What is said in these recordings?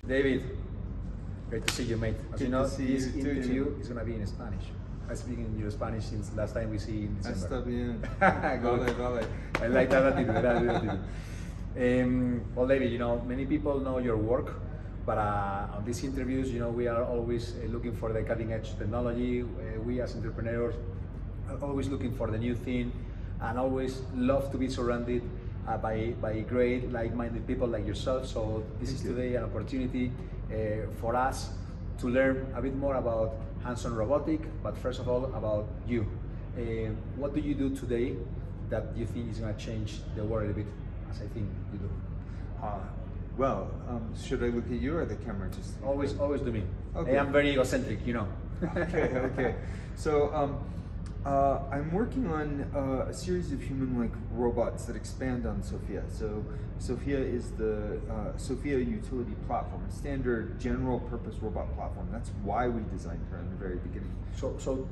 David, great to see you, mate. As you know, to see this you too, interview Chema. is going to be in Spanish. I speak in your Spanish since last time we see in December. Está bien. Good. Vale. I like that attitude. Well, David, you know, many people know your work, but on these interviews, you know, we are always looking for the cutting edge technology. We as entrepreneurs are always looking for the new thing and always love to be surrounded by great like-minded people like yourself. So this is today an opportunity for us to learn a bit more about Hanson Robotic, but first of all about you. What do you do today that you think is going to change the world a bit, as I think you do? Well, should I look at you or the camera? Just Always do me. Okay. I am very egocentric, you know. Okay. So I'm working on a series of human-like robots that expand on Sofía. So Sofía is the Sofía utility platform, a standard general-purpose robot platform. That's why we designed her in the very beginning. So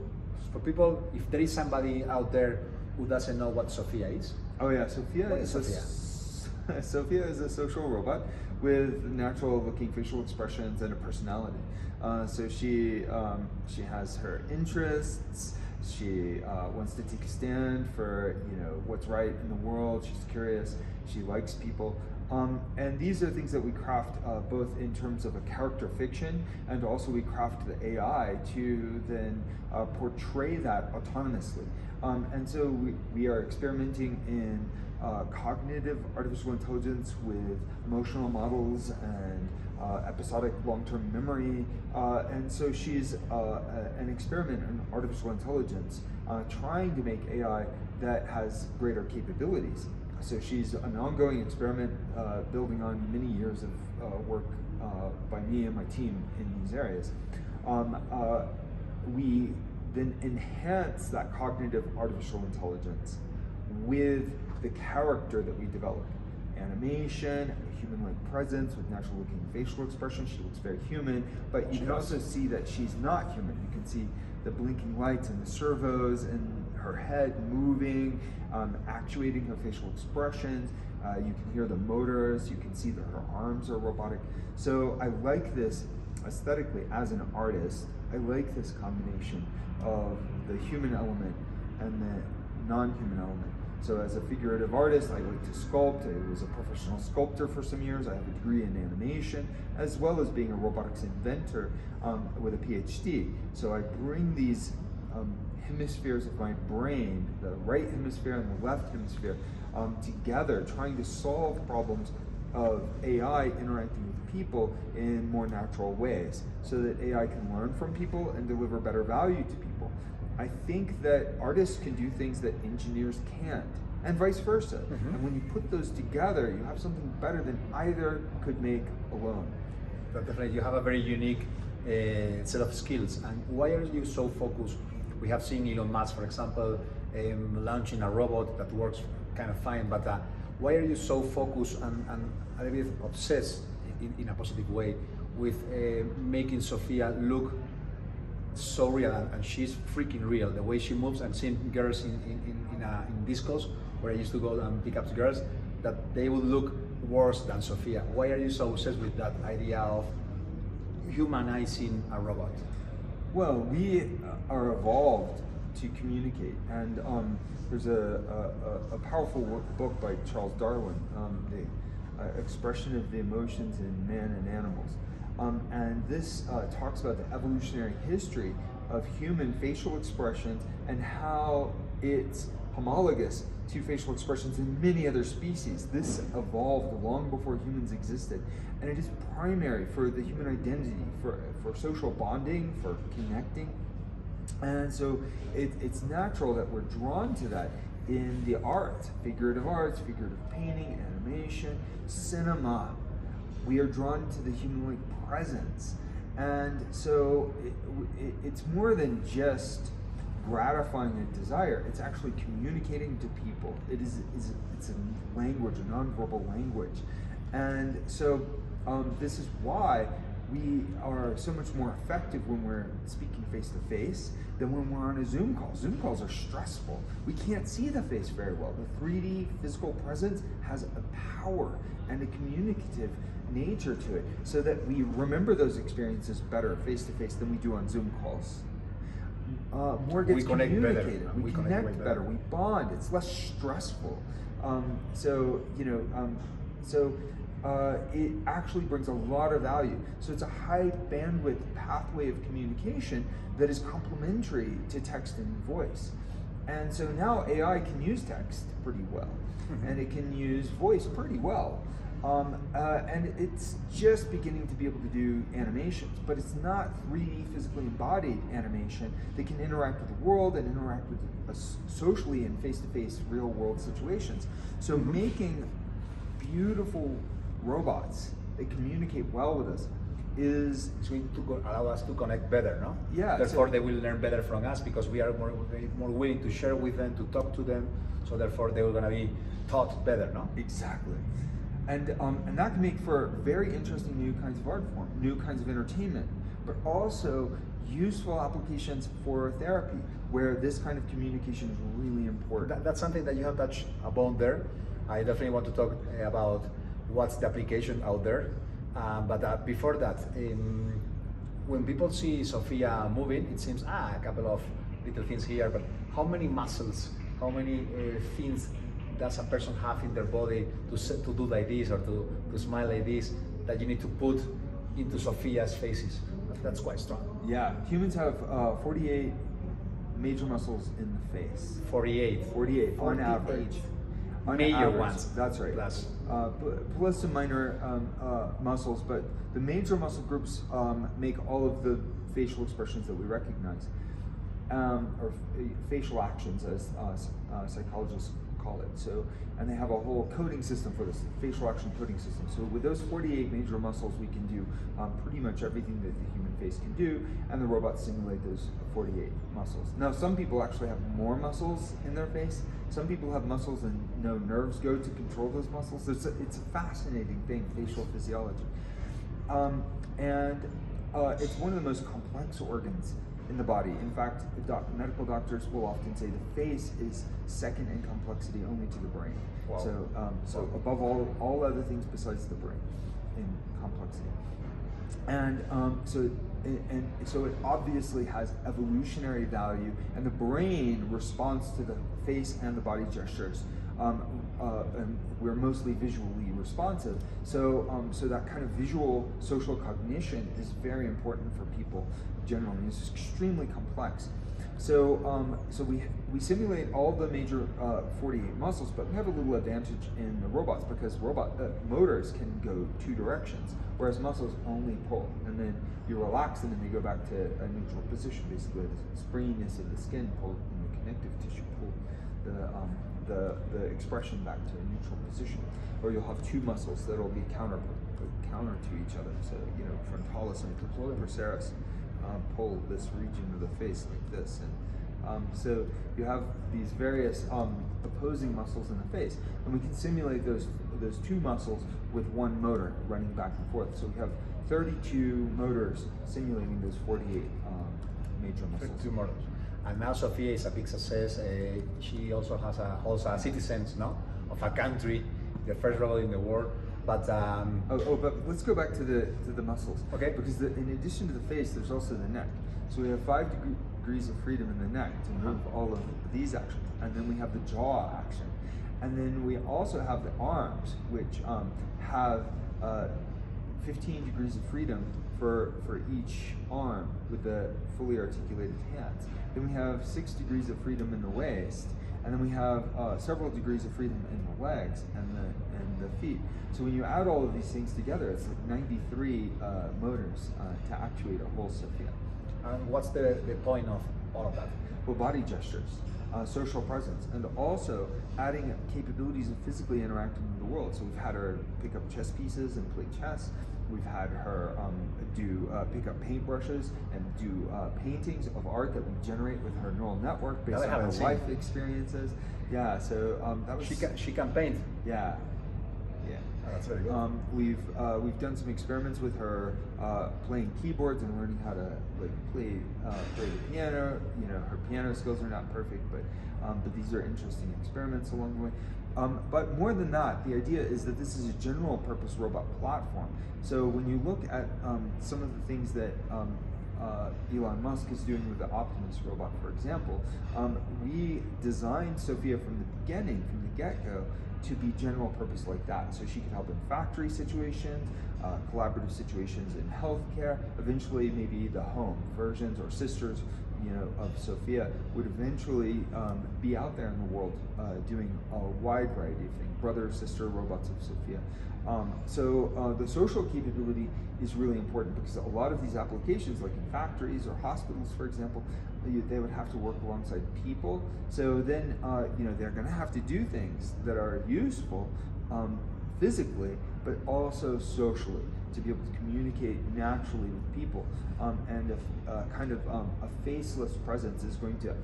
for people, if there is somebody out there who doesn't know what Sofía is. Oh yeah, Sofía What is Sofía is a social robot with natural-looking facial expressions and a personality. So she has her interests. She wants to take a stand for what's right in the world. She's curious. She likes people. And these are things that we craft both in terms of a character fiction, and also we craft the AI to then portray that autonomously. And so we are experimenting in cognitive artificial intelligence with emotional models and episodic long-term memory. And so she's an experiment in artificial intelligence trying to make AI that has greater capabilities. So she's an ongoing experiment building on many years of work by me and my team in these areas. We then enhance that cognitive artificial intelligence with the character that we develop. Animation, a human-like presence with natural-looking facial expression. She looks very human, but you can also see that she's not human. You can see the blinking lights and the servos and her head moving, actuating her facial expressions. You can hear the motors. You can see that her arms are robotic. So I like this aesthetically as an artist. I like this combination of the human element and the non-human element. So as a figurative artist, I like to sculpt. I was a professional sculptor for some years. I have a degree in animation, as well as being a robotics inventor with a PhD. So I bring these hemispheres of my brain, the right hemisphere and the left hemisphere, together, trying to solve problems of AI interacting with people in more natural ways, so that AI can learn from people and deliver better value to people. I think that artists can do things that engineers can't, and vice versa. And when you put those together, you have something better than either could make alone. Definitely, you have a very unique set of skills. And why are you so focused? We have seen Elon Musk, for example, launching a robot that works kind of fine, but why are you so focused and a little bit obsessed in a positive way with making Sofía look so real, and she's freaking real. The way she moves, and seeing girls in discos where I used to go and pick up girls, that they would look worse than Sofía. Why are you so obsessed with that idea of humanizing a robot? Well, we are evolved to communicate, and there's a powerful book by Charles Darwin, The Expression of the Emotions in Man and Animals. And this talks about the evolutionary history of human facial expressions and how it's homologous to facial expressions in many other species. This evolved long before humans existed, and it is primary for the human identity, for social bonding, for connecting. And so it's natural that we're drawn to that in the arts, figurative painting, animation, cinema. We are drawn to the human-like presence. And so it's more than just gratifying a desire, it's actually communicating to people. It's a language, a nonverbal language. And so this is why we are so much more effective when we're speaking face to face than when we're on a Zoom call. Zoom calls are stressful. We can't see the face very well. The 3D physical presence has a power and a communicative nature to it, so that we remember those experiences better face to face than we do on Zoom calls. More gets communicated. We connect better. We bond. It's less stressful. It actually brings a lot of value. So it's a high bandwidth pathway of communication that is complementary to text and voice. And so now AI can use text pretty well, and it can use voice pretty well. And it's just beginning to be able to do animations, but it's not 3D physically embodied animation that can interact with the world and interact with us socially in face-to-face real world situations. So making beautiful robots that communicate well with us is going to allow us to connect better, no? Yeah. Therefore, they will learn better from us because we are more willing to share with them, to talk to them. So therefore, they are going to be taught better, no? Exactly. And that can make for very interesting new kinds of art form, new kinds of entertainment, but also useful applications for therapy, where this kind of communication is really important. That's something that you have touched upon there. I definitely want to talk about what's the application out there. But before that, when people see Sofía moving, it seems, a couple of little things here, but how many muscles, how many things does a person have in their body to do like this or to smile like this that you need to put into Sofía's faces? That's quite strong. Yeah, humans have 48 major muscles in the face. 48 on average. Major ones. That's right. Plus some minor muscles, but the major muscle groups make all of the facial expressions that we recognize, or facial actions, as psychologists call it. So, and they have a whole coding system for this, facial action coding system. So with those 48 major muscles, we can do pretty much everything that the human face can do, and the robots simulate those 48 muscles. Now, some people actually have more muscles in their face. Some people have muscles and no nerves go to control those muscles. It's a fascinating thing, facial physiology. It's one of the most complex organs in the body. In fact, medical doctors will often say the face is second in complexity only to the brain. Wow. So above all other things besides the brain in complexity. And so it obviously has evolutionary value, and the brain responds to the face and the body gestures. And we're mostly visually responsive, so that kind of visual social cognition is very important for people generally. It's extremely complex. So we simulate all the major 48 muscles, but we have a little advantage in the robots because motors can go two directions, whereas muscles only pull, and then you relax them and they go back to a neutral position. Basically, the springiness of the skin pull, and the connective tissue pull the expression back to a neutral position. Or you'll have two muscles that'll be counter to each other. So frontalis and procerus pull this region of the face like this, and so you have these various opposing muscles in the face, and we can simulate those two muscles with one motor running back and forth. So we have 32 motors simulating those 48 major muscles. 32 motors. And now Sofía is a big success. She also holds a citizen, of a country, the first robot in the world. But but let's go back to the muscles. Okay. Because in addition to the face, there's also the neck. So we have 5 degrees of freedom in the neck to move all of these actions, and then we have the jaw action, and then we also have the arms, which have 15 degrees of freedom for each arm with the fully articulated hands. Then we have 6 degrees of freedom in the waist, and then we have several degrees of freedom in the legs and the feet. So when you add all of these things together, it's like 93 motors to actuate a whole Sofía. And what's the point of all of that? Well, body gestures, social presence, and also adding capabilities of physically interacting with the world. So we've had her pick up chess pieces and play chess. We've had her pick up paintbrushes and do paintings of art that we generate with her neural network based on her life experiences. Yeah, so that was... She can paint. Yeah. That's very good. We've done some experiments with her playing keyboards and learning how to play the piano. You know, her piano skills are not perfect, but these are interesting experiments along the way. But more than that, the idea is that this is a general purpose robot platform. So when you look at some of the things that Elon Musk is doing with the Optimus robot, for example, we designed Sofía from the beginning, from the get-go, to be general purpose like that. So she could help in factory situations, collaborative situations in healthcare, eventually maybe the home versions or sisters, you know, of Sofía would eventually be out there in the world doing a wide variety of things, brother, sister robots of Sofía. So the social capability is really important because a lot of these applications, like in factories or hospitals, for example, they would have to work alongside people. So then, you know, they're going to have to do things that are useful physically, but also socially, to be able to communicate naturally with people. And a kind of a faceless presence is going to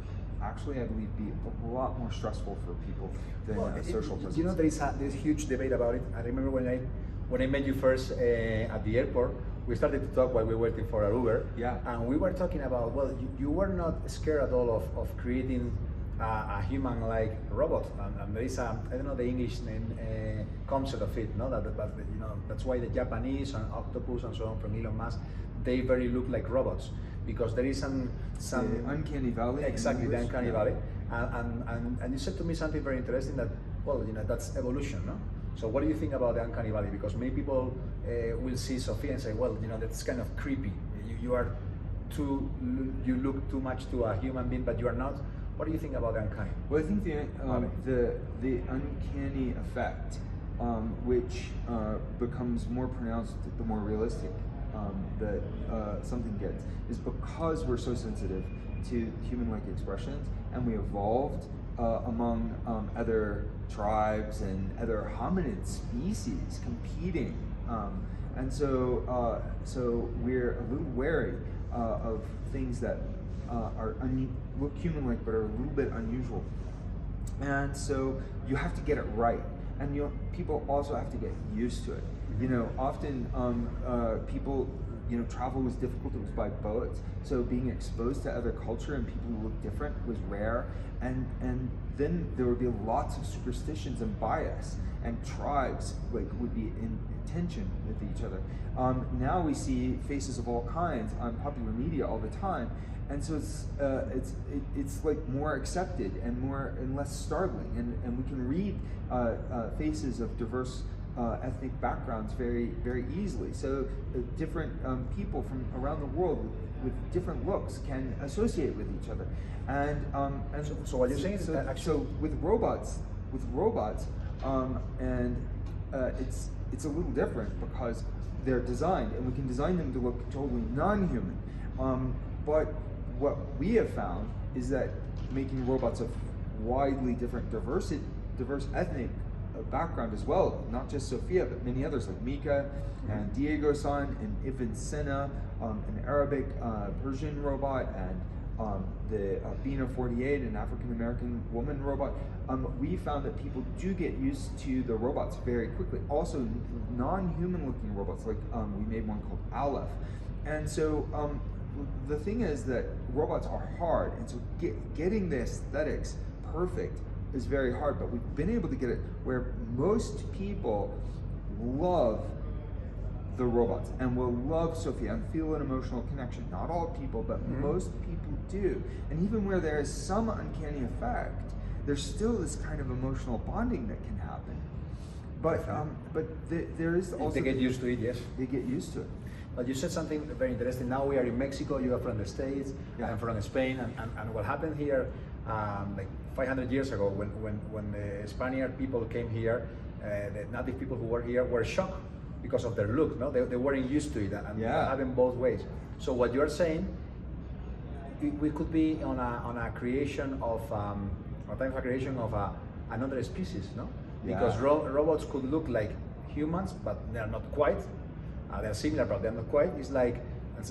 actually, I believe, be a lot more stressful for people than a social presence. You know, there is this huge debate about it. I remember when I met you first at the airport, we started to talk while we were waiting for our Uber. Yeah. And we were talking about, well, you were not scared at all of creating a human-like robot. And there is I don't know the English name, concept of it, no? But you know, that's why the Japanese and Octopus and so on from Elon Musk, they very look like robots. Because there is some uncanny valley. Exactly, the uncanny valley. And you said to me something very interesting that, well, you know, that's evolution, no? So what do you think about the uncanny valley? Because many people will see Sofía and say, well, you know, that's kind of creepy. You look too much to a human being, but you are not. What do you think about the uncanny? Well, I think the uncanny effect, which becomes more pronounced the more realistic that something gets, is because we're so sensitive to human-like expressions, and we evolved among other tribes and other hominid species competing, and so we're a little wary of things that look human-like but are a little bit unusual, and so you have to get it right, and people also have to get used to it. You know, often people, you know, travel was difficult. It was by boat, so being exposed to other culture and people who look different was rare. And then there would be lots of superstitions and bias, and tribes would be in tension with each other. Now we see faces of all kinds on popular media all the time, and so it's like more accepted and less startling, and we can read faces of diverse ethnic backgrounds very, very easily. So different people from around the world with different looks can associate with each other. And so what you're saying is that actually, so with robots, it's a little different because they're designed, and we can design them to look totally non-human. But what we have found is that making robots of widely different, diverse ethnic background as well, not just Sofía, but many others like Mika and Diego-san and Ibn Sina, an Arabic Persian robot, and the Bina 48, an African-American woman robot. We found that people do get used to the robots very quickly. Also, non-human looking robots, like we made one called Aleph. And so the thing is that robots are hard, and so getting the aesthetics perfect is very hard, but we've been able to get it where most people love the robots and will love Sofía and feel an emotional connection. Not all people, but most people do. And even where there is some uncanny effect, there's still this kind of emotional bonding that can happen. But there is also... They get used to it, yes. They get used to it. But you said something very interesting. Now we are in Mexico, you are from the States, I'm from Spain, and what happened here, like 500 years ago, when the Spaniard people came here, the native people who were here were shocked because of their look. No, they weren't used to it, and it happened both ways. So what you are saying, we could be on a creation of another species, no? Because robots could look like humans, but they are not quite. They're similar, but they're not quite. It's like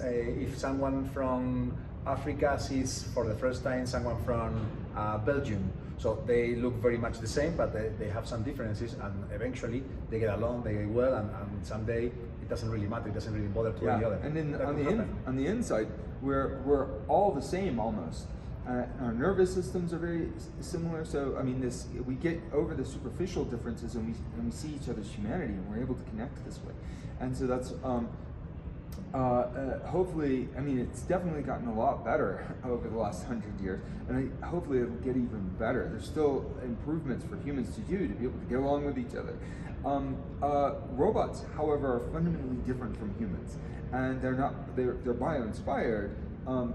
if someone from Africa sees for the first time someone from Belgium. So they look very much the same, but they have some differences, and eventually they get along, they get well, and someday it doesn't really matter, it doesn't really bother to any other. And then on the inside, we're all the same almost. Our nervous systems are very similar. So I mean, we get over the superficial differences, and we see each other's humanity, and we're able to connect this way. And so that's hopefully, I mean, it's definitely gotten a lot better over the last 100 years, and hopefully it'll get even better. There's still improvements for humans to do to be able to get along with each other. Robots, however, are fundamentally different from humans, and they're bio-inspired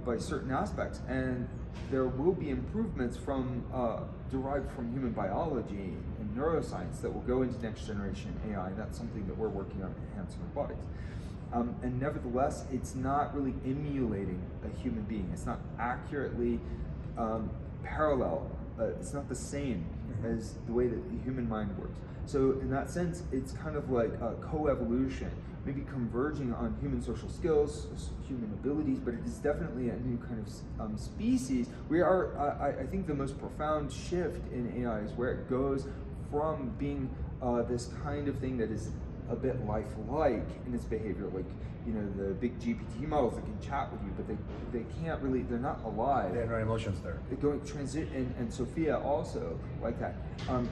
by certain aspects, and there will be improvements derived from human biology and neuroscience that will go into next generation AI, and that's something that we're working on at Hanson Robotics. And nevertheless, it's not really emulating a human being. It's not accurately parallel. It's not the same as the way that the human mind works. So in that sense, it's kind of like a co-evolution, maybe converging on human social skills, human abilities, but it is definitely a new kind of species. We are, I think the most profound shift in AI is where it goes from being this kind of thing that is a bit lifelike in its behavior, like, you know, the big GPT models that can chat with you, but they can't really, they're not alive. There are no emotions there. They're going transit, and Sofía also like that.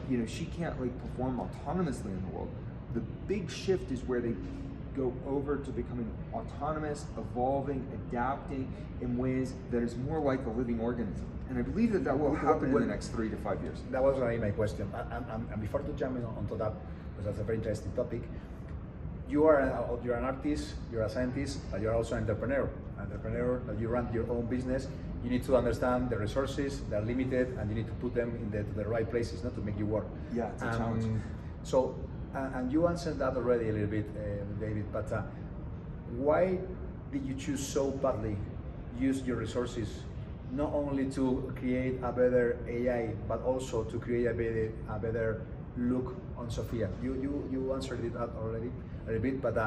You know, she can't like perform autonomously in the world. The big shift is where they go over to becoming autonomous, evolving, adapting in ways that is more like a living organism. And I believe that will happen in the next 3 to 5 years. That was really my question. And before to jump onto that, because that's a very interesting topic, you're an artist, you're a scientist, but you're also an entrepreneur. That you run your own business. You need to understand the resources, they're limited, and you need to put them in the right places, not to make you work. Yeah, it's a challenge. So, and you answered that already a little bit, David, but why did you choose so badly use your resources not only to create a better AI, but also to create a better look on Sofía? You answered it already a little bit, but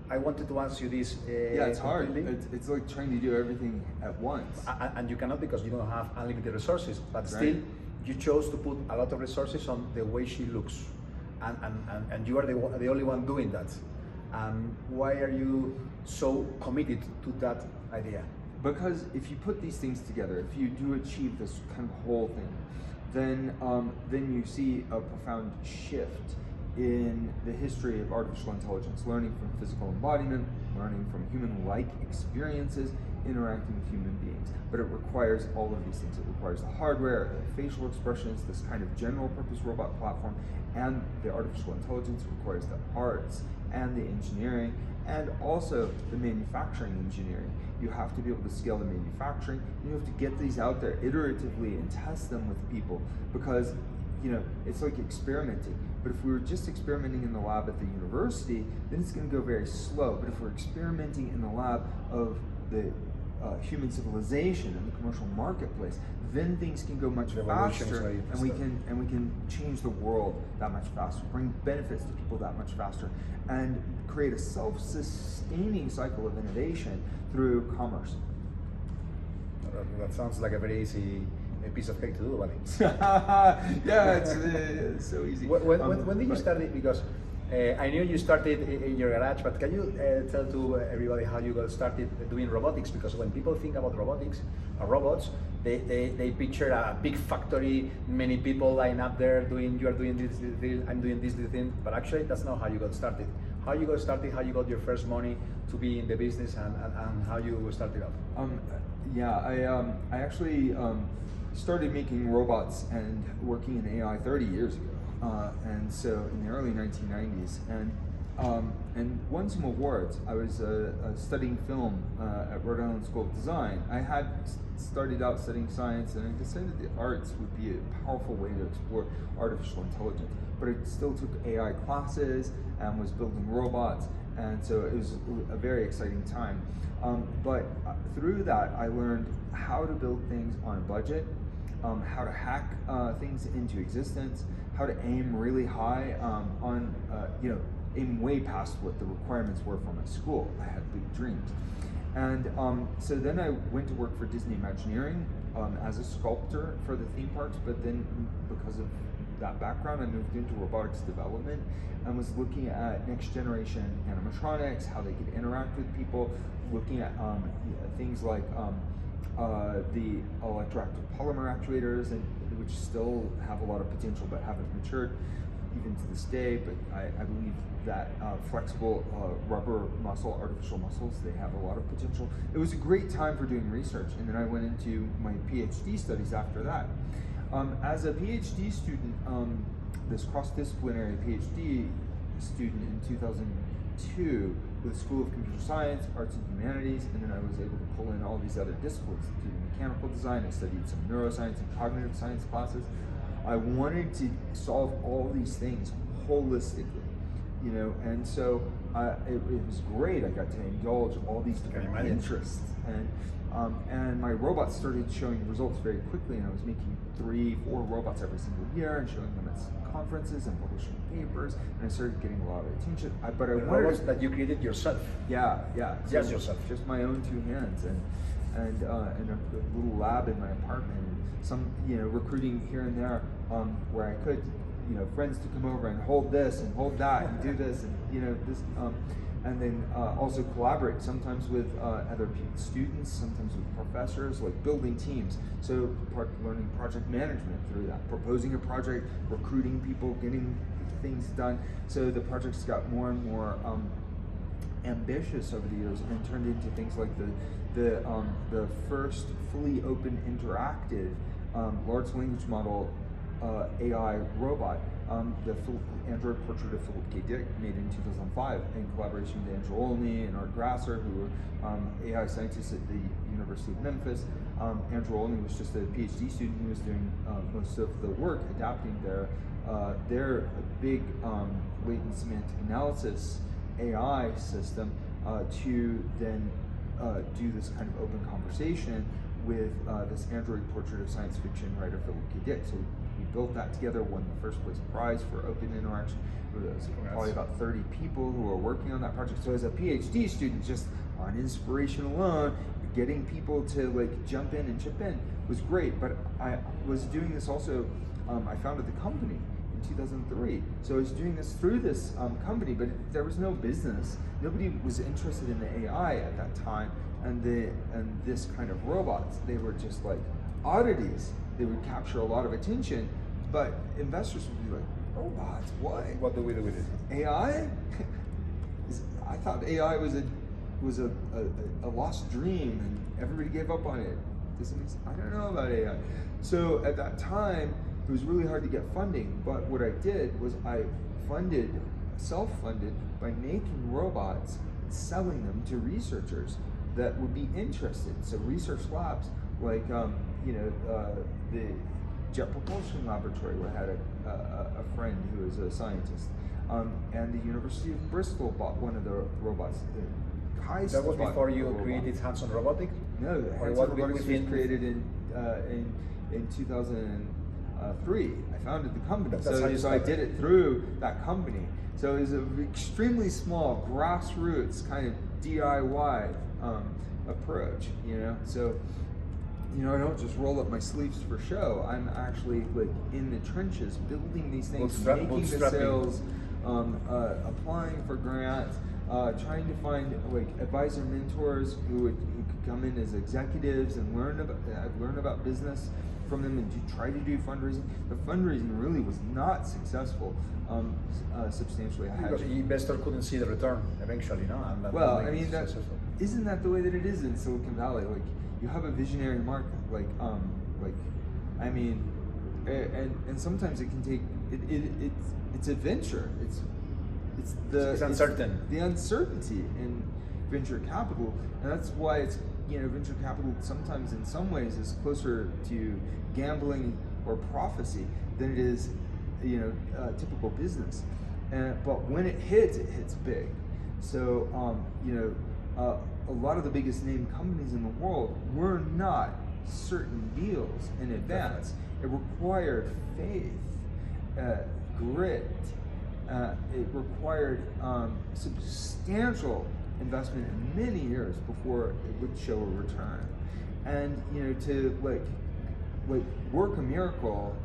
I wanted to ask you this. Yeah, it's hard. It's like trying to do everything at once. And you cannot, because you don't have unlimited resources, but right. Still, you chose to put a lot of resources on the way she looks. And you are the only one doing that. Why are you so committed to that idea? Because if you put these things together, if you do achieve this kind of whole thing, then you see a profound shift in the history of artificial intelligence, learning from physical embodiment, learning from human-like experiences, interacting with human beings. But it requires all of these things. It requires the hardware, the facial expressions, this kind of general purpose robot platform, and the artificial intelligence. It requires the arts and the engineering, and also the manufacturing engineering. You have to be able to scale the manufacturing, and you have to get these out there iteratively and test them with people, because, you know, it's like experimenting. But if we were just experimenting in the lab at the university, then it's going to go very slow. But if we're experimenting in the lab of the human civilization and the commercial marketplace, then things can go much faster, and we can change the world that much faster, bring benefits to people that much faster, and create a self-sustaining cycle of innovation through commerce. That sounds like a very easy piece of cake to do, buddy. Yeah, it's so easy. When did you start it? Because I knew you started in your garage, but can you tell to everybody how you got started doing robotics? Because when people think about robotics or robots, they picture a big factory, many people line up there you are doing this, I'm doing this thing, but actually that's not how you got started. How you got started, how you got your first money to be in the business, and how you started off? I actually started making robots and working in AI 30 years ago. And so in the early 1990s, and won some awards. I was studying film at Rhode Island School of Design. I had started out studying science, and I decided the arts would be a powerful way to explore artificial intelligence. But I still took AI classes and was building robots, and so it was a very exciting time. But through that, I learned how to build things on a budget, how to hack things into existence, how to aim really high aim way past what the requirements were for my school. I had big dreams. And so then I went to work for Disney Imagineering as a sculptor for the theme parks, but then because of that background, I moved into robotics development and was looking at next generation animatronics, how they could interact with people, looking at things like the electroactive polymer actuators, and which still have a lot of potential but haven't matured even to this day. But I believe that flexible rubber muscle, artificial muscles, they have a lot of potential. It was a great time for doing research, and then I went into my PhD studies after that. As a PhD student, this cross-disciplinary PhD student in 2002 with the School of Computer Science, Arts and Humanities, and then I was able to pull in all these other disciplines, including mechanical design. I studied some neuroscience and cognitive science classes. I wanted to solve all these things holistically, you know, and so it was great. I got to indulge all these different interests, and my robots started showing results very quickly, and I was making 3-4 robots every single year and showing them at conferences and publishing papers, and I started getting a lot of attention. But I wanted robots that you created yourself. Yeah. Just yourself. Just my own 2 hands, and a little lab in my apartment, and some, you know, recruiting here and there, where I could, you know, friends to come over and hold this and hold that and do this and, you know, this, and then also collaborate, sometimes with other students, sometimes with professors, like building teams. So learning project management through that, proposing a project, recruiting people, getting things done. So the projects got more and more ambitious over the years and turned into things like the first fully open interactive large language model AI robot, the Android portrait of Philip K. Dick, made in 2005 in collaboration with Andrew Olney and Art Grasser, who were AI scientists at the University of Memphis. Andrew Olney was just a PhD student who was doing most of the work adapting their big latent semantic analysis AI system to then do this kind of open conversation with this Android portrait of science fiction writer Philip K. Dick. So we built that together, won the first place prize for open interaction. There was probably about 30 people who were working on that project. So as a PhD student, just on inspiration alone, getting people to like jump in and chip in was great. But I was doing this also, I founded the company in 2003. So I was doing this through this company, but there was no business. Nobody was interested in the AI at that time, and this kind of robots. They were just like oddities. They would capture a lot of attention, but investors would be like, robots, what? What do we do with it? AI? I thought AI was a lost dream and everybody gave up on it. I don't know about AI. So at that time, it was really hard to get funding, but what I did was I self-funded by making robots, selling them to researchers that would be interested. So research labs like the Jet Propulsion Laboratory, where I had a friend who is a scientist, and the University of Bristol bought one of the robots. That was before you created Hanson Robotics? No, Hanson Robotics was created in 2003. I founded the company, so I did it through that company. So it was an extremely small, grassroots kind of DIY approach, you know. So, you know, I don't just roll up my sleeves for show. I'm actually like in the trenches, building these things, making the sales, applying for grants, trying to find like advisor mentors who could come in as executives and learn about business from them, and try to do fundraising. The fundraising really was not successful substantially. Because the investor couldn't see the return eventually, no? And well, I mean, isn't that the way that it is in Silicon Valley? Like, you have a visionary market, I mean, and sometimes it can take it's a venture. It's uncertain. The uncertainty in venture capital, and that's why it's, you know, venture capital sometimes in some ways is closer to gambling or prophecy than it is, you know, typical business. But when it hits big. So you know, a lot of the biggest name companies in the world were not certain deals in advance. It required faith, grit. It required substantial investment in many years before it would show a return. And, you know, to like like work a miracle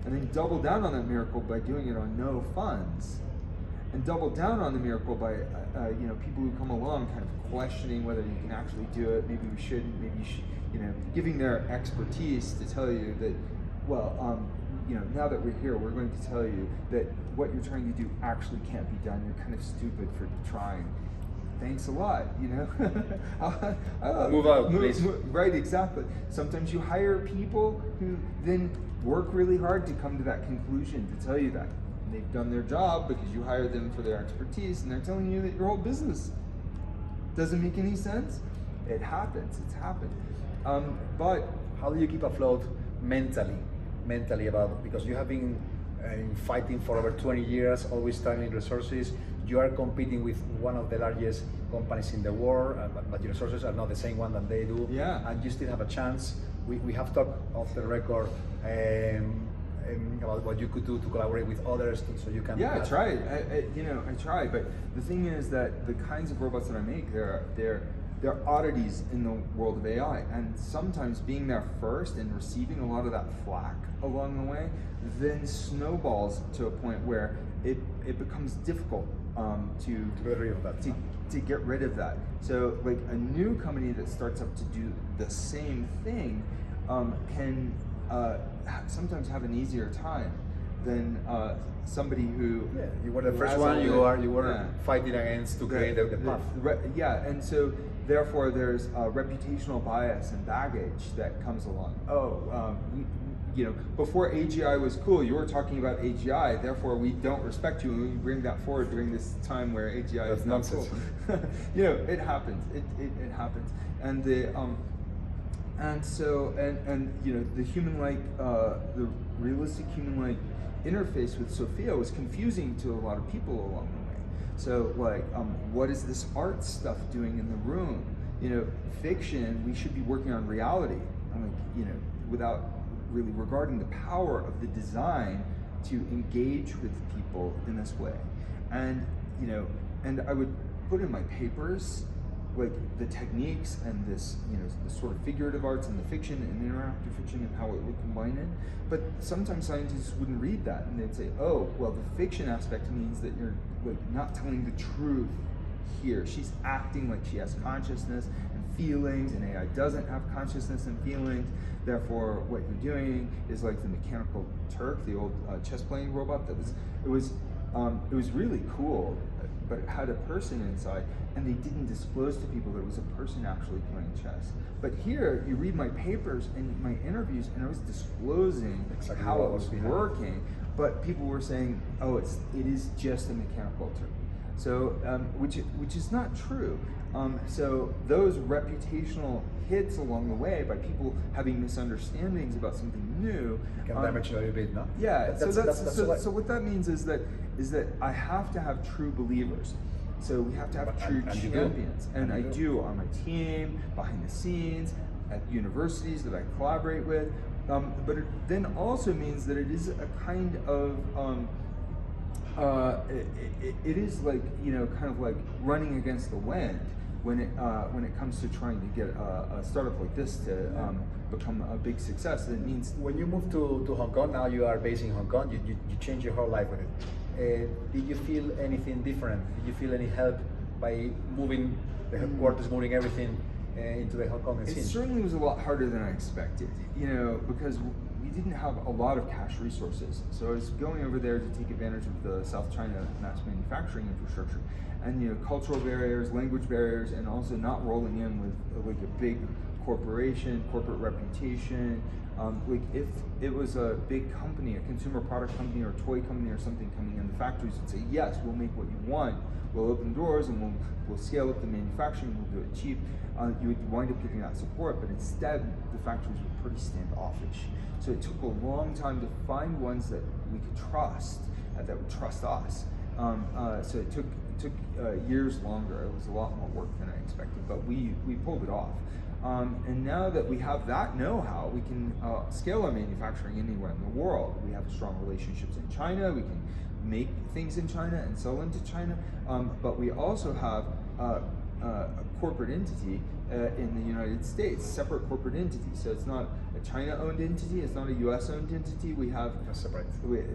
and then double down on that miracle by doing it on no funds, and double down on the miracle by people who come along kind of questioning whether you can actually do it, maybe we shouldn't, maybe you should, giving their expertise to tell you that, well, now that we're here, we're going to tell you that what you're trying to do actually can't be done. You're kind of stupid for trying. Thanks a lot, Move out, please. Right, exactly. Sometimes you hire people who then work really hard to come to that conclusion, to tell you that. And they've done their job because you hired them for their expertise, and they're telling you that your whole business doesn't make any sense. It happens, it's happened. But how do you keep afloat mentally about, because you have been fighting for over 20 years, always struggling resources. You are competing with one of the largest companies in the world, but your resources are not the same one that they do. Yeah. And you still have a chance. We have talked off the record about what you could do to collaborate with others, so you can. Yeah, I try. I try. But the thing is that the kinds of robots that I make, they're oddities in the world of AI, and sometimes being there first and receiving a lot of that flack along the way, then snowballs to a point where it becomes difficult to get rid of that. To get rid of that. So like a new company that starts up to do the same thing can sometimes have an easier time than somebody who you were the first one. You were fighting against to create the path. And so therefore there's reputational bias and baggage that comes along. Before AGI was cool, you were talking about AGI, therefore we don't respect you, and we bring that forward during this time where AGI is not cool. It happens. It happens. And the the human-like, the realistic human-like interface with Sofía was confusing to a lot of people along the way. So like, what is this art stuff doing in the room? Fiction, we should be working on reality. Without really regarding the power of the design to engage with people in this way. And I would put in my papers like the techniques and this, the sort of figurative arts and the fiction and interactive fiction and how it would combine it. But sometimes scientists wouldn't read that, and they'd say, oh, well, the fiction aspect means that you're like not telling the truth here. She's acting like she has consciousness and feelings, and AI doesn't have consciousness and feelings. Therefore, what you're doing is like the Mechanical Turk, the old chess playing robot. It was really cool, but it had a person inside, and they didn't disclose to people that it was a person actually playing chess. But here, you read my papers and my interviews, and I was disclosing exactly how it was working, but people were saying, oh, it is just a Mechanical Turk. So, which is not true. So those reputational hits along the way by people having misunderstandings about something new can damage a little bit, no? Yeah. So what that means is that I have to have true believers. So we have to have true champions, and I do on my team, behind the scenes, at universities that I collaborate with. But it then also means that it is a kind of it is like kind of like running against the wind when it comes to trying to get a startup like this to become a big success. It means when you moved to Hong Kong, now you are based in Hong Kong. You changed your whole life with it. Did you feel anything different? Did you feel any help by moving the headquarters, moving everything into the Hong Kong scene? It certainly was a lot harder than I expected. Because we didn't have a lot of cash resources. So I was going over there to take advantage of the South China mass manufacturing infrastructure, and cultural barriers, language barriers, and also not rolling in with like a big corporation, corporate reputation. Like if it was a big company, a consumer product company or a toy company or something coming in, the factories would say, yes, we'll make what you want. We'll open doors and we'll scale up the manufacturing, we'll do it cheap. You would wind up getting that support, but instead the factories were pretty standoffish. So it took a long time to find ones that we could trust, that would trust us. So it took years longer. It was a lot more work than I expected, but we pulled it off. And now that we have that know-how, we can scale our manufacturing anywhere in the world. We have strong relationships in China. We can make things in China and sell into China. But we also have corporate entity in the United States, separate corporate entity. So it's not a China-owned entity, it's not a US-owned entity. We have separate.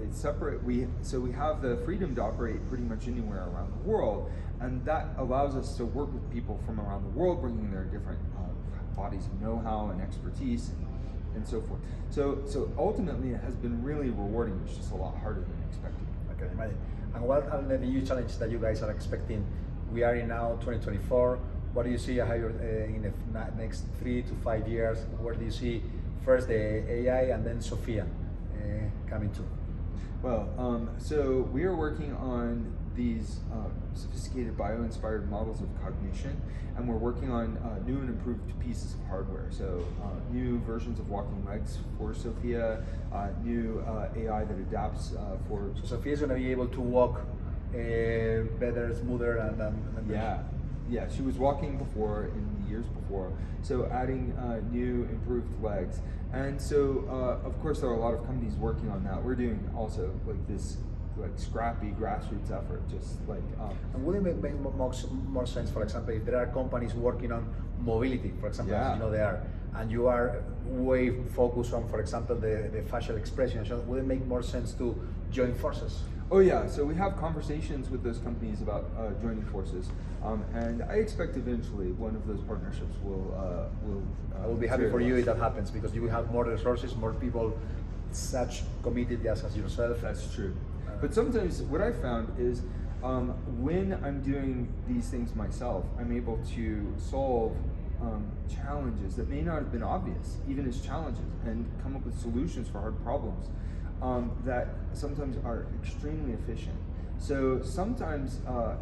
It's separate. So we have the freedom to operate pretty much anywhere around the world, and that allows us to work with people from around the world, bringing their different bodies of know-how and expertise and so forth. So ultimately, it has been really rewarding. It's just a lot harder than expected. I can imagine. And what are the new challenges that you guys are expecting? We are in now 2024. What do you see in the next 3 to 5 years? Where do you see first the AI and then Sofía coming to? Well, so we are working on these sophisticated bio-inspired models of cognition, and we're working on new and improved pieces of hardware. So new versions of walking legs for Sofía, new AI that adapts for... So Sofía is going to be able to walk better, smoother, and yeah, she was walking before, in the years before, so adding new improved legs. And so, of course, there are a lot of companies working on that. We're doing also like this scrappy grassroots effort, just like... And would it make more sense, for example, if there are companies working on mobility, for example, as you know they are, and you are way focused on, for example, the facial expression, would it make more sense to join forces? Oh yeah, so we have conversations with those companies about joining forces, and I expect eventually one of those partnerships will. I will be happy for you if that happens, because you will have more resources, more people such committed as yourself. That's true. But sometimes what I found is when I'm doing these things myself, I'm able to solve challenges that may not have been obvious, even as challenges, and come up with solutions for hard problems. That sometimes are extremely efficient. So sometimes,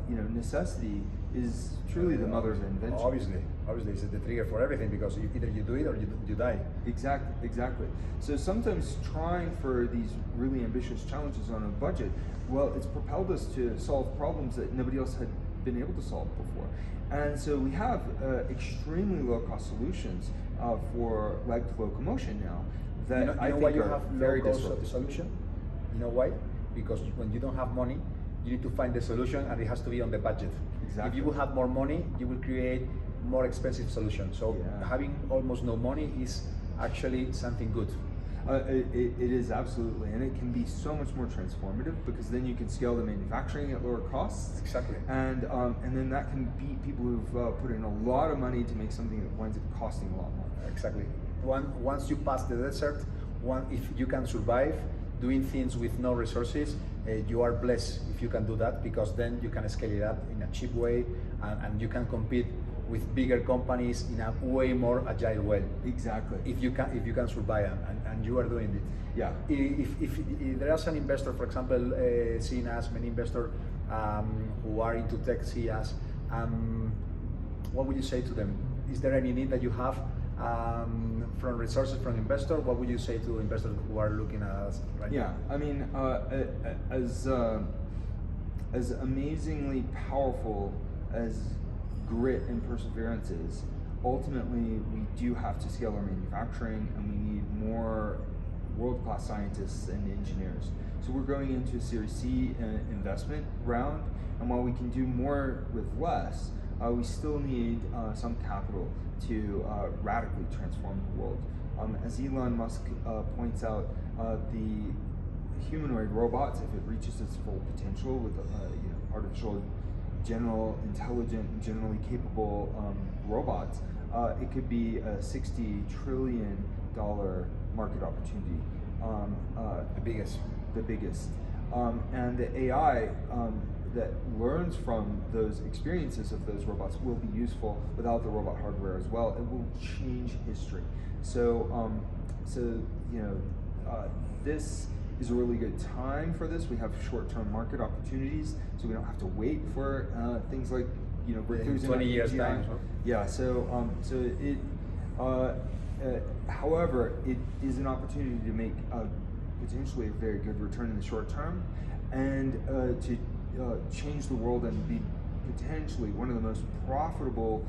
necessity is truly the mother's invention. Obviously, it's the trigger for everything, because either you do it or you die. Exactly. So sometimes trying for these really ambitious challenges on a budget, well, it's propelled us to solve problems that nobody else had been able to solve before. And so we have extremely low-cost solutions for leg locomotion now. That I think why you are have very low-cost disruptive. solution? You know why? Because when you don't have money, you need to find the solution, and it has to be on the budget. Exactly. If you will have more money, you will create more expensive solutions. So having almost no money is actually something good. It is absolutely, and it can be so much more transformative, because then you can scale the manufacturing at lower costs. Exactly. And then that can beat people who've put in a lot of money to make something that winds up costing a lot more. Exactly. Once you pass the desert, if you can survive doing things with no resources, you are blessed if you can do that, because then you can scale it up in a cheap way, and you can compete with bigger companies in a way more agile way. Exactly. If you can survive, and you are doing it. Yeah. If there is an investor, for example, seeing us, many investors who are into tech see us, what would you say to them? Is there any need that you have from resources from investor? What would you say to investors who are looking at us right now? Yeah, I mean, as amazingly powerful as grit and perseverance is, ultimately we do have to scale our manufacturing, and we need more world-class scientists and engineers. So we're going into a Series C investment round, and while we can do more with less, we still need some capital to radically transform the world. As Elon Musk points out, the humanoid robots, if it reaches its full potential with artificial, general, intelligent, and generally capable robots, it could be a $60 trillion market opportunity. The biggest. And the AI that learns from those experiences of those robots will be useful without the robot hardware as well. It will change history. So, this is a really good time for this. We have short-term market opportunities, so we don't have to wait for things like breakthroughs in 20 years time. Yeah. However, it is an opportunity to make potentially a very good return in the short term, and to change the world and be potentially one of the most profitable,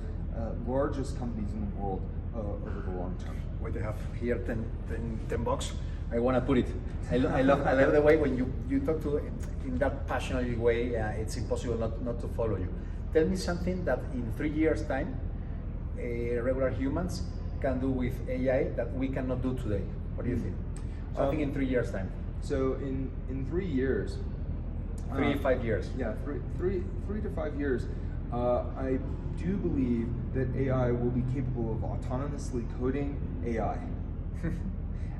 largest companies in the world over the long term. What they have here, 10 bucks. I want to put it. I love the way when you talk to in that passionate way. It's impossible not to follow you. tell me something that in 3 years' time, regular humans can do with AI that we cannot do today. What do you think? Something in 3 years' time. So in 3 years, 5 years. Yeah, three to 5 years. I do believe that AI will be capable of autonomously coding AI.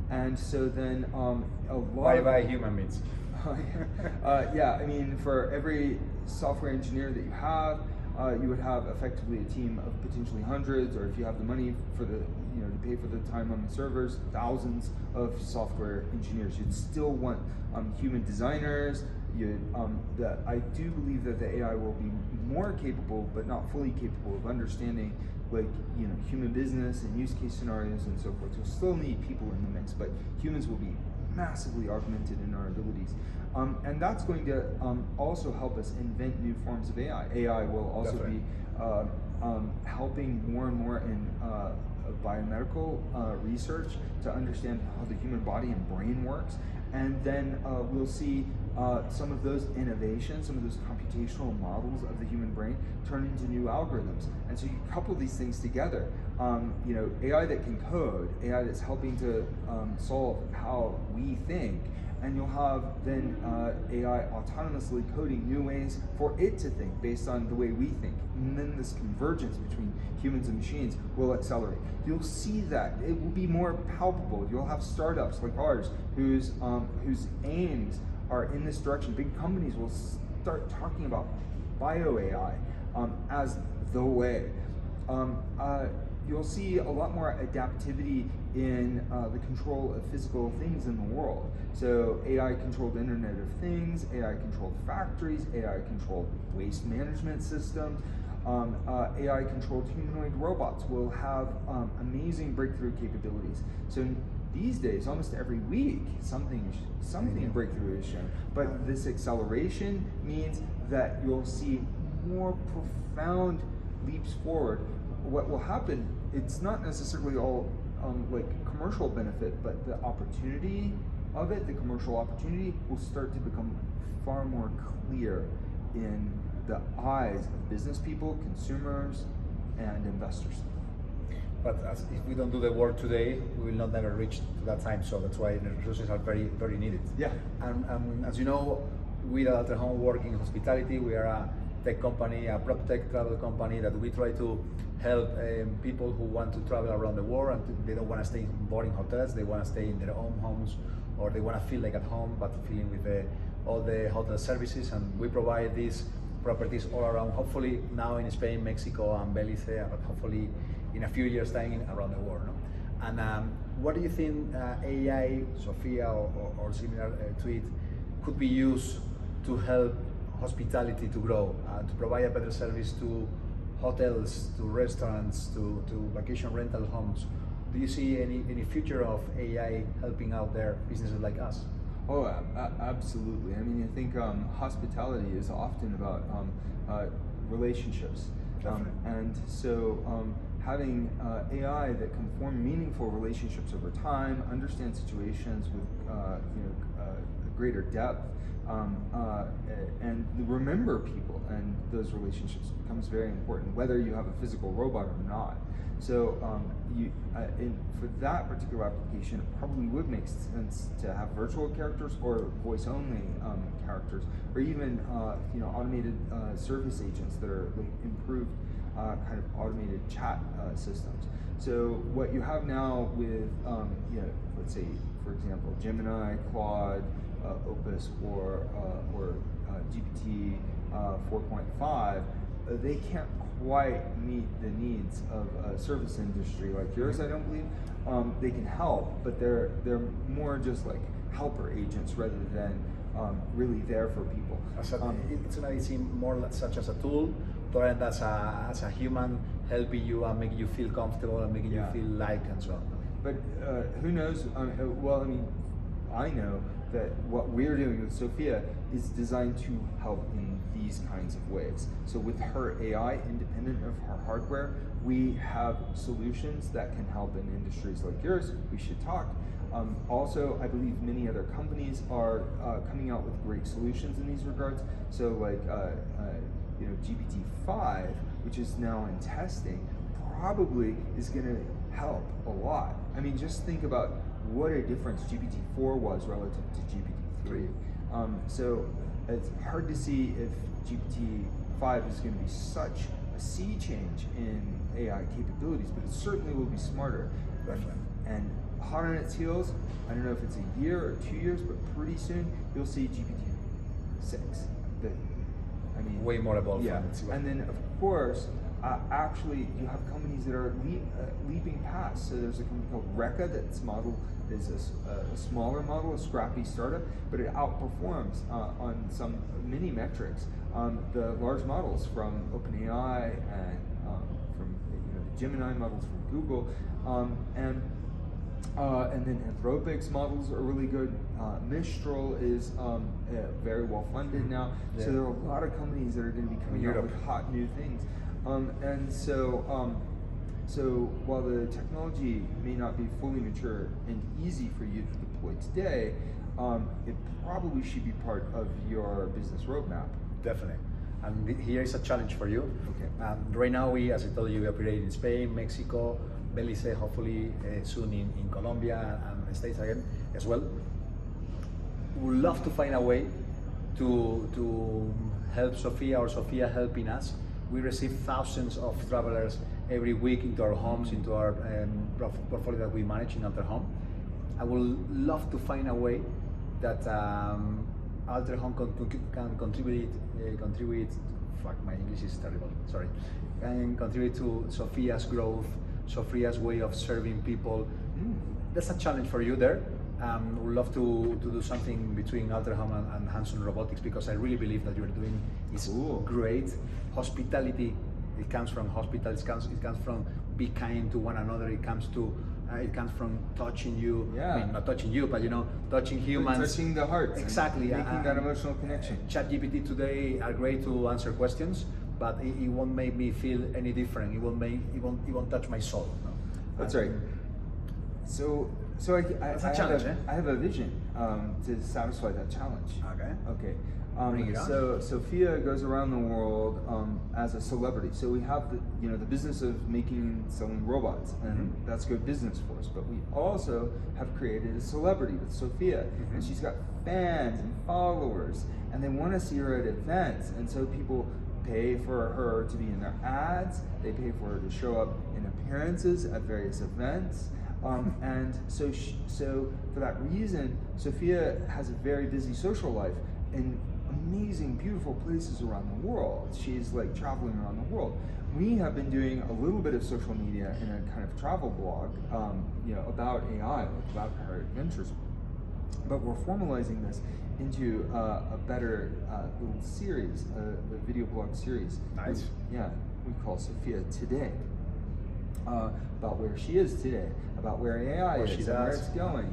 And so then a lot Bye human beings. yeah, I mean, for every software engineer that you would have effectively a team of potentially hundreds, or if you have the money for to pay for the time on the servers, thousands of software engineers. You'd still want human designers. I do believe that the AI will be more capable, but not fully capable of understanding, human business and use case scenarios and so forth. You'll still need people in the mix, but humans will be massively augmented in our abilities. And that's going to also help us invent new forms of AI. AI will also be helping more and more in biomedical research to understand how the human body and brain works. And then we'll see some of those innovations, some of those computational models of the human brain turn into new algorithms. And so you couple these things together, AI that can code, AI that's helping to solve how we think, and you'll have then AI autonomously coding new ways for it to think based on the way we think. And then this convergence between humans and machines will accelerate. You'll see that. It will be more palpable. You'll have startups like ours whose aims are in this direction. Big companies will start talking about bio AI as the way. You'll see a lot more adaptivity in the control of physical things in the world. So AI-controlled Internet of Things, AI-controlled factories, AI-controlled waste management systems, AI-controlled humanoid robots will have amazing breakthrough capabilities. So these days, almost every week, something breakthrough is shown. But this acceleration means that you'll see more profound leaps forward. What will happen, it's not necessarily all commercial benefit, but the opportunity of it, the commercial opportunity, will start to become far more clear in the eyes of business people, consumers, and investors. But if we don't do the work today, we will not never reach to that time. So that's why the resources are very, very needed. Yeah. And as you know, we at Alterhome work in hospitality. We are a tech company, a prop tech travel company that we try to help people who want to travel around the world and they don't want to stay in boring hotels. They want to stay in their own homes, or they want to feel like at home, but feeling with all the hotel services. And we provide these properties all around, hopefully now in Spain, Mexico, and Belize, but hopefully in a few years' time around the world. No? And what do you think AI, Sofía, or similar to it, could be used to help hospitality to grow, to provide a better service to hotels, to restaurants, to vacation rental homes? Do you see any future of AI helping out their businesses like us? Oh, absolutely. I mean, I think hospitality is often about relationships. And so having AI that can form meaningful relationships over time, understand situations with a greater depth, and remember people and those relationships becomes very important, whether you have a physical robot or not. So for that particular application, it probably would make sense to have virtual characters or voice-only characters, or even automated service agents that are improved kind of automated chat systems. So what you have now with, let's say, for example, Gemini, Claude, Opus, or GPT 4.5, they can't quite meet the needs of a service industry like yours, I don't believe. They can help, but they're more just like helper agents rather than really there for people. It's going to seem more such as a tool, rather than as a human helping you and making you feel comfortable and making you feel liked and so on. But who knows? Well, I mean, I know that what we're doing with Sofía is designed to help in these kinds of ways. So with her AI, independent of her hardware, we have solutions that can help in industries like yours. We should talk. Also, I believe many other companies are coming out with great solutions in these regards. So like GPT-5, which is now in testing, probably is going to help a lot. I mean, just think about what a difference GPT-4 was relative to GPT-3. So it's hard to see if GPT-5 is going to be such a sea change in AI capabilities, but it certainly will be smarter. And hot on its heels, I don't know if it's a year or 2 years, but pretty soon you'll see GPT-6. I mean, way more evolved. Yeah, and then of course, actually, you have companies that are leaping past. So there's a company called Reka that's model is a smaller model, a scrappy startup, but it outperforms on some many metrics the large models from OpenAI and from the Gemini models from Google, and then Anthropic's models are really good. Mistral is very well funded now. Yeah. So there are a lot of companies that are going to be coming out with hot new things. And so while the technology may not be fully mature and easy for you to deploy today, it probably should be part of your business roadmap. Definitely. And here is a challenge for you. Okay. Right now, as I told you, we operate in Spain, Mexico, Belize, hopefully soon in Colombia and the States again as well. We would love to find a way to help Sofía, or Sofía helping us. We receive thousands of travelers every week into our homes, into our portfolio that we manage in Alterhome. I would love to find a way that Alterhome can contribute. Fuck, my English is terrible. Sorry. And contribute to Sofía's growth, Sofía's way of serving people. That's a challenge for you there. We'd love to do something between Alterhome and Hanson Robotics, because I really believe that you're doing is great. Hospitality, it comes from hospital. It comes from be kind to one another. It comes from touching you. Yeah. I mean, not touching you, but touching humans. Touching the heart. Exactly. Making that emotional connection. ChatGPT today are great to answer questions, but it won't make me feel any different. It won't touch my soul. No? That's right. So I have a vision to satisfy that challenge. Okay. Bring it on. So Sofía goes around the world as a celebrity. So we have the business of making and selling robots, and that's good business for us. But we also have created a celebrity with Sofía, and she's got fans and followers, and they want to see her at events, and so people pay for her to be in their ads. They pay for her to show up in appearances at various events. And so for that reason, Sofía has a very busy social life in amazing, beautiful places around the world. She's like traveling around the world. We have been doing a little bit of social media in a kind of travel blog, about AI, about her adventures. But we're formalizing this into a better little series, a video blog series. Nice. We call Sofía Today. About where she is today, about where AI is, and where it's going,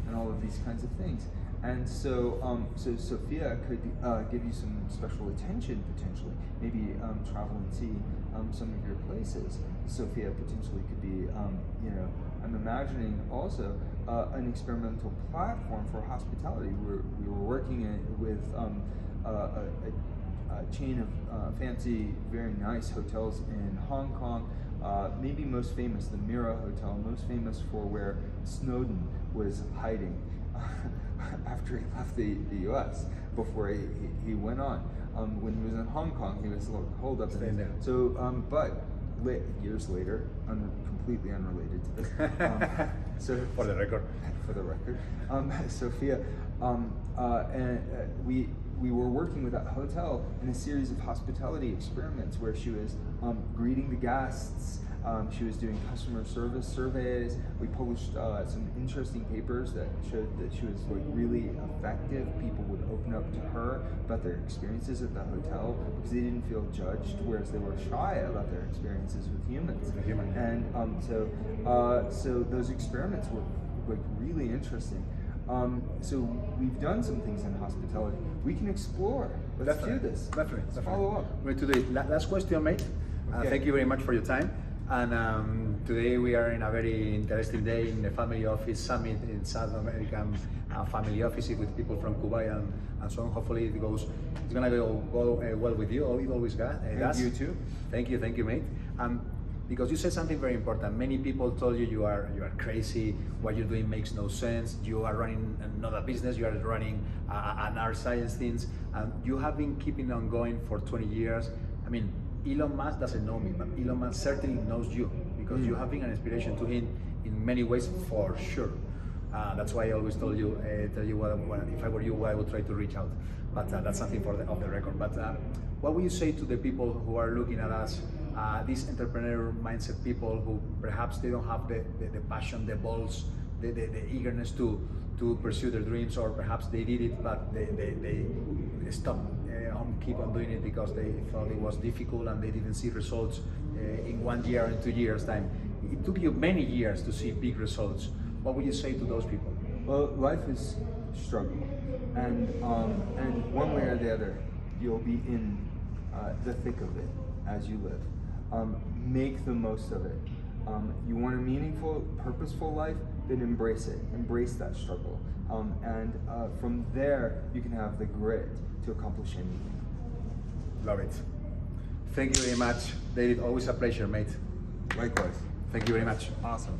and all of these kinds of things. And so Sofía could give you some special attention potentially. Maybe travel and see some of your places. Sofía potentially could be, I'm imagining also an experimental platform for hospitality. We were working with a chain of fancy, very nice hotels in Hong Kong. Maybe most famous, the Mira Hotel, most famous for where Snowden was hiding after he left the U.S. before he went on. When he was in Hong Kong, he was holed up in there. So, but years later, completely unrelated to this. So for the record, Sofía, and we were working with that hotel in a series of hospitality experiments where she was greeting the guests. She was doing customer service surveys. We published some interesting papers that showed that she was really effective. People would open up to her about their experiences at the hotel because they didn't feel judged, whereas they were shy about their experiences with humans. And so those experiments were really interesting. So we've done some things in hospitality. We can explore. Let's do this. Definitely. Follow up. We're going to do it. Last question, mate. Okay. Thank you very much for your time. And Today we are in a very interesting day in the Family Office Summit in South American Family Office with people from Cuba and so on. Hopefully it's gonna go well with you. It always does. And you too. Thank you, mate. Because you said something very important. Many people told you you are crazy. What you're doing makes no sense. You are running not a business. You are running an art science things, and you have been keeping on going for 20 years. I mean, Elon Musk doesn't know me, but Elon Musk certainly knows you because you have been an inspiration to him in many ways for sure. That's why I always tell you what, if I were you, I would try to reach out. But that's something off the record. But what would you say to the people who are looking at us, these entrepreneur mindset people who perhaps they don't have the passion, the balls, the eagerness to pursue their dreams, or perhaps they did it but they stopped keep on doing it because they thought it was difficult and they didn't see results in 1 year and 2 years time. It took you many years to see big results. What would you say to those people? Well, life is struggle, and one way or the other, you'll be in the thick of it as you live. Make the most of it. You want a meaningful, purposeful life, then embrace it. Embrace that struggle. And from there, you can have the grit to accomplish anything. Love it. Thank you very much, David. Always a pleasure, mate. Likewise. Thank you very much. Awesome.